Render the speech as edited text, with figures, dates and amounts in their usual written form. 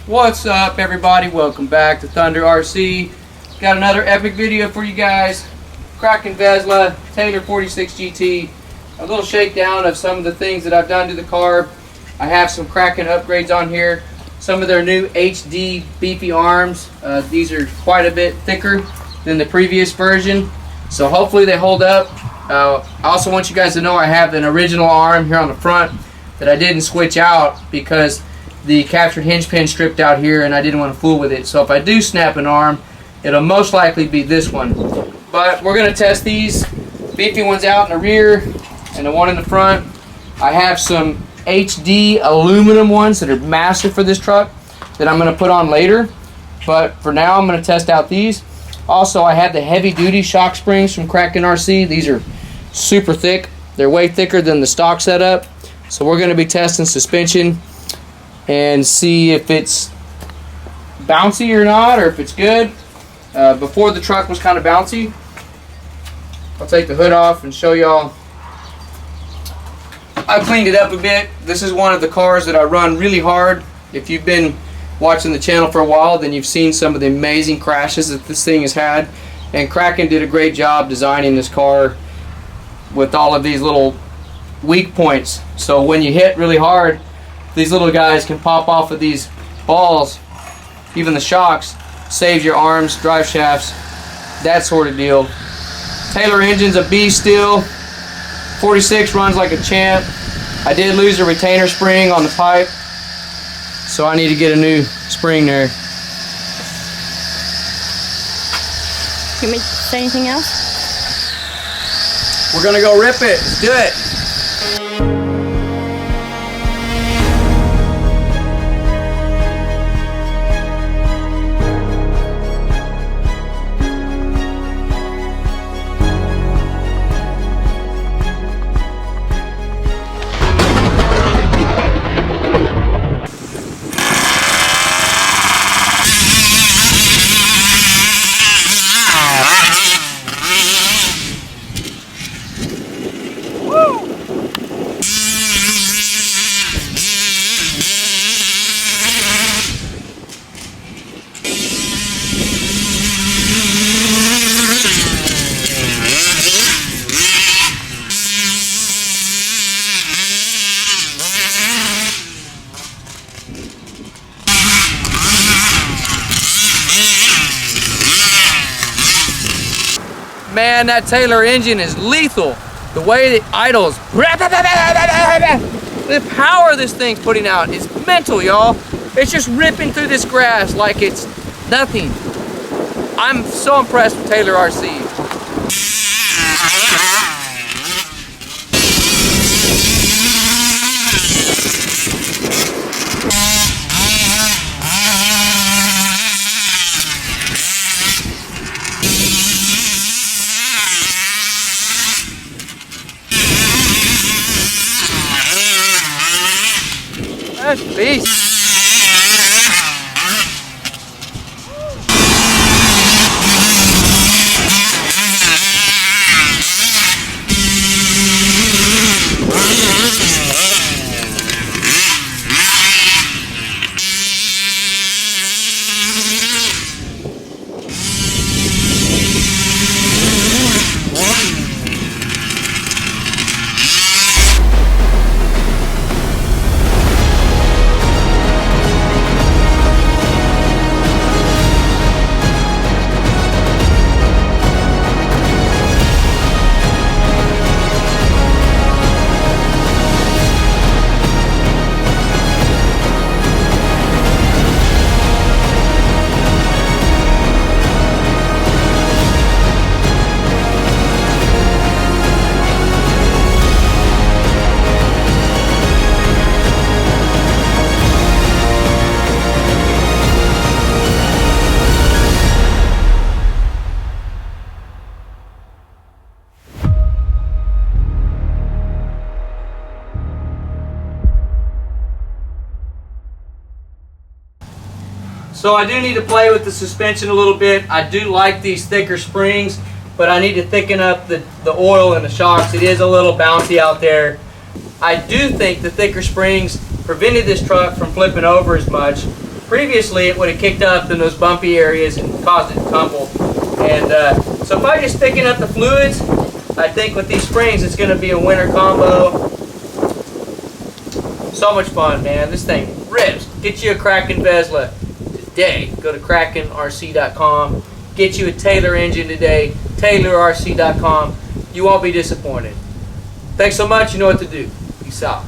What's up, everybody? Welcome back to Thunder RC. Got another epic video for you guys. Kraken Velsa Taylor 46 GT. A little shakedown of some of the things that I've done to the car. I have some Kraken upgrades on here. Some of their new HD beefy arms. These are quite a bit thicker than the previous version, so hopefully they hold up. I also want you guys to know I have an original arm here on the front that I didn't switch out because the captured hinge pin stripped out here and I didn't want to fool with it. So if I do snap an arm, it'll most likely be this one. But we're going to test these beefy ones out in the rear and the one in the front. I have some HD aluminum ones that are massive for this truck that I'm going to put on later. But for now, I'm going to test out these. Also, I have the heavy duty shock springs from Kraken RC. These are super thick. They're way thicker than the stock setup. So we're going to be testing suspension and see if it's bouncy or not, or if it's good. Before the truck was kind of bouncy. I'll take the hood off and show y'all. I cleaned it up a bit. This is one of the cars that I run really hard. If you've been watching the channel for a while, then you've seen some of the amazing crashes that this thing has had. And Kraken did a great job designing this car with all of these little weak points. So when you hit really hard, these little guys can pop off of these balls, even the shocks, saves your arms, drive shafts, that sort of deal. Taylor engine's a beast still. 46 runs like a champ. I did lose a retainer spring on the pipe, so I need to get a new spring there. You want me to say anything else? We're gonna go rip it. Let's do it. Man, that Taylor engine is lethal. The way it idles, the power this thing's putting out is mental, y'all. It's just ripping through this grass like it's nothing. I'm so impressed with Taylor RC. That's beast. So I do need to play with the suspension a little bit. I do like these thicker springs, but I need to thicken up the oil and the shocks. It is a little bouncy out there. I do think the thicker springs prevented this truck from flipping over as much. Previously, it would have kicked up in those bumpy areas and caused it to tumble. And so by just picking up the fluids, I think with these springs, it's going to be a winner combo. So much fun, man. This thing rips. Get you a Kraken Velsa today. Go to krakenrc.com. Get you a Taylor engine today. TaylorRC.com. You won't be disappointed. Thanks so much. You know what to do. Peace out.